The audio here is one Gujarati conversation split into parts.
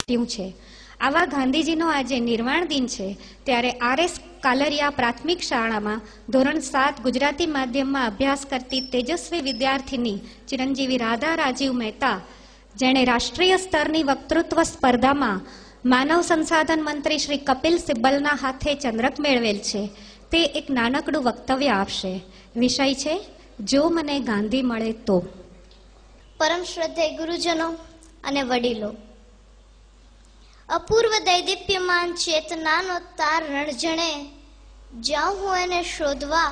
છે। આવા ગાંધીજીનો આજે નિર્વાણ દિન છે ત્યારે RS કાલરિયા પ્રાથમિક શાળામાં ધોરણ 7 ગુજરાતી માધ્યમમાં અભ્યાસ કરતી તેજસ્વી વિદ્યાર્થીની ચિરંજીવી રાધા રાજીવ મહેતા, જેણે રાષ્ટ્રીય સ્તરની વક્તૃત્વ સ્પર્ધામાં માનવ સંસાધન મંત્રી શ્રી કપિલ સિબ્બલના હાથે ચંદ્રક મેળવેલ છે, તે એક નાનકડું વક્તવ્ય આપશે। વિષય છે જો મને ગાંધી મળે તો। પરમ શ્રદ્ધેય ગુરુજનો અને વડીલો, અપૂર્વ દૈદીપ્યમાન ચેતનાનો તાર રણજણે જાઉં હું એને શોધવા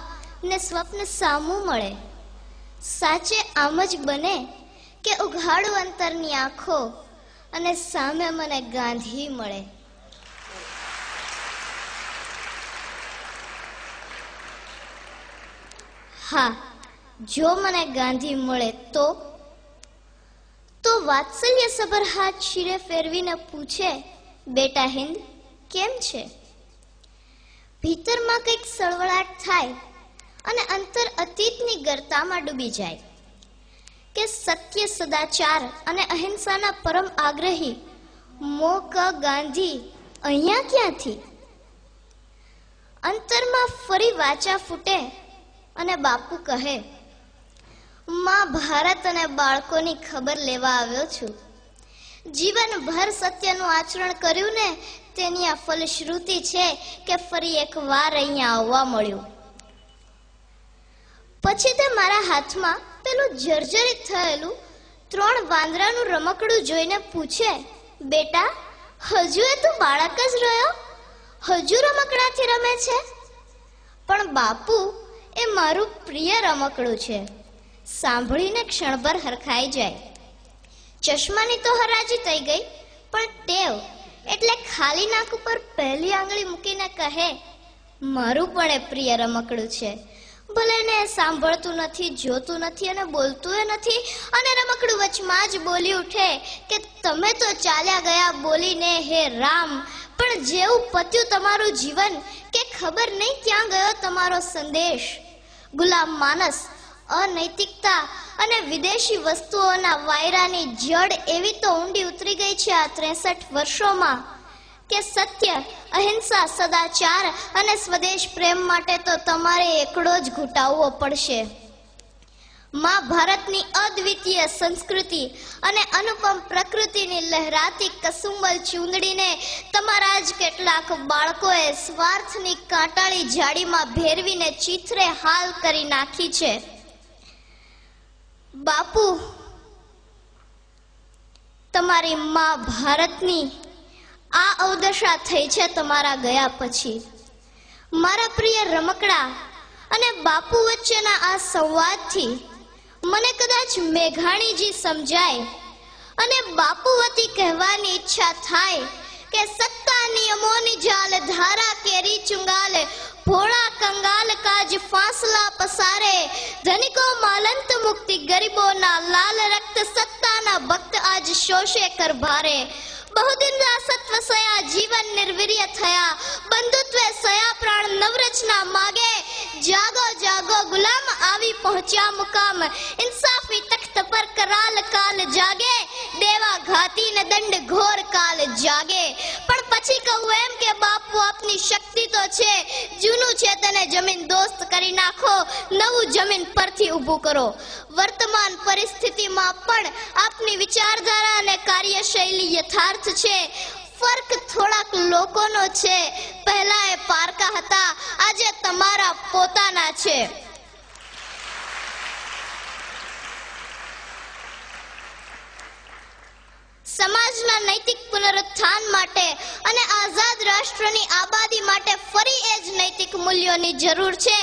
ને સ્વપ્ન સામું મળે। સાચે આમ જ બને કે ઉઘાડું અંતરની આંખો અને સામે મને ગાંધી મળે। હા, જો મને ગાંધી મળે તો વાત્સલ્ય સભર હાથ શિરે ફેરવીને પૂછે, બેટા હિન્દ કેમ છે? ભીતરમાં કંઈક સળવળાટ થાય અને અંતર અતીતની ગર્તામાં ડૂબી જાય કે સત્ય, સદાચાર અને અહિંસાના પરમ આગ્રહી મોક ગાંધી અહીંયા ક્યાંથી? અંતરમાં ફરી વાચા ફૂટે અને બાપુ કહે, માં ભારત અને બાળકોની ખબર લેવા આવ્યો છું। જીવનભર સત્યનું આચરણ કર્યું ને તેની આ ફલશ્રુતિ છે કે ફરી એકવાર અહીંયા આવવા મળ્યું। પછી તે મારા હાથમાં પેલું જર્જરિત થયેલું 3 વાંદરાનું રમકડું જોઈને પૂછે, બેટા હજુ એ તું બાળક જ રહ્યો? હજુ રમકડાથી રમે છે? પણ બાપુ, એ મારું પ્રિય રમકડું છે। સાંભળીને ક્ષણભર હરખાઈ જાય। ચશ્માની તો હરાજી થઈ ગઈ, પણ ટેવ એટલે ખાલી નાક ઉપર પહેલી આંગળી મૂકીને કહે, મારું પણ એ પ્રિય રમકડું છે। ભલે ને સાંભળતું નથી, જોતું નથી અને બોલતું એ નથી, અને રમકડું વચમાં જ બોલી ઉઠે કે તમે તો ચાલ્યા ગયા બોલીને હે રામ, પણ જેવું પત્યું તમારું જીવન કે ખબર નહીં ક્યાં ગયો તમારો સંદેશ। ગુલામ માનસ, અનૈતિકતા અને વિદેશી વસ્તુઓના વાયરાની જડ એવી તો ઊંડી ઉતરી ગઈ છે આ 63 વર્ષોમાં કે સત્ય, અહિંસા, સદાચાર અને સ્વદેશ પ્રેમ માટે તો તમારે એકડો જ ઘૂંટાવવો પડશે। માં ભારતની અદ્વિતીય સંસ્કૃતિ અને અનુપમ પ્રકૃતિની લહેરાતી કસુંબલ ચૂંદડીને તમારા જ કેટલાક બાળકોએ સ્વાર્થની કાંટાળી જાળીમાં ભેરવીને ચીથરે હાલ કરી નાખી છે। બાપુ, તમારી માં ભારતની આ અવદશા થઈ છે તમારા ગયા પછી। મારા પ્રિય રમકડા અને બાપુ વચ્ચેના આ સંવાદથી મને કદાચ મેઘાણીજી સમજાય અને બાપુ વતી કહેવાની ઈચ્છા થાય કે સત્તા નિયમોની જાલ ધારા કેરી ચુંગાલ, ભોળા કંગાલ કાજ ફાંસલા પસારે, ધનિકો માલંત મુક્તિ ગરીબોના લાલ રક્ત સત્તાના ભક્ત આજ શોષે કર ભારે। બહુદિન સત્વ સયા જીવન નિર્વીર્ય થયા, બંધુત્વે સયા પ્રાણ નવરચના માગે। જાગો જાગો ગુલામ આવી પહોંચ્યા મુકામ, ઇન્સાફી તખ્ત પર કરાલ કાલ જાગે, દેવા ઘાતી ને દંડ ઘોર કાલ જાગે। પણ પછી કહું એમ કે બાપુ આપની શક્તિ તો છે, જૂનું છે તેને જમીન દોસ્ત કરી નાખો, નવું જમીન પરથી ઊભું કરો। વર્તમાન પરિસ્થિતિમાં પણ આપની વિચારધારા અને કાર્યશૈલી યથાર્થ છે। ફર્ક થોડાક લોકોનો છે, પહેલા એ પારકા હતા, આજે તમારા પોતાના છે। સમાજના નૈતિક પુનરુત્થાન માટે અને આઝાદ રાષ્ટ્રની આબાદી માટે ફરી એ જ નૈતિક મૂલ્યોની જરૂર છે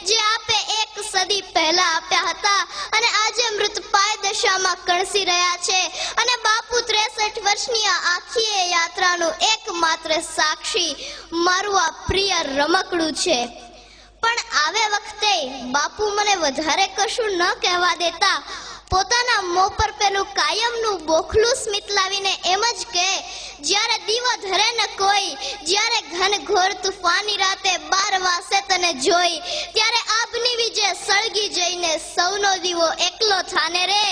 જે આપે એક સદી પહેલા આપ્યા હતા અને આજે મૃતપાય દશામાં કણસી રહ્યા છે। અને બાપુ 63 વર્ષની આ આખી યાત્રાનું એકમાત્ર સાક્ષી મારું આ પ્રિય રમકડું છે। પણ આવે વખતે બાપુ મને વધારે કશું ન કહેવા દેતા પોતાના મોં પર પેલું કાયમનું બોખલું સ્મિત લાવીને એમ જ કહે, જ્યારે દીવો ધરે ન કોઈ, જ્યારે ઘન ઘોર તુફાની રાતે 12 વાસે તને જોઈ, ત્યારે આભની વીજે સળગી જઈને સૌનો દીવો એકલો થાને રે.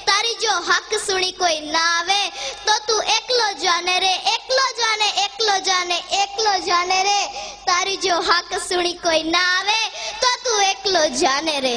તારી જો હક સુણી કોઈ ના આવે તો તું એકલો જાને રે, એકલો જાને, એકલો જાને, એકલો જાને રે. તારી જો હક સુણી કોઈ ના આવે તો તું એકલો જાને રે.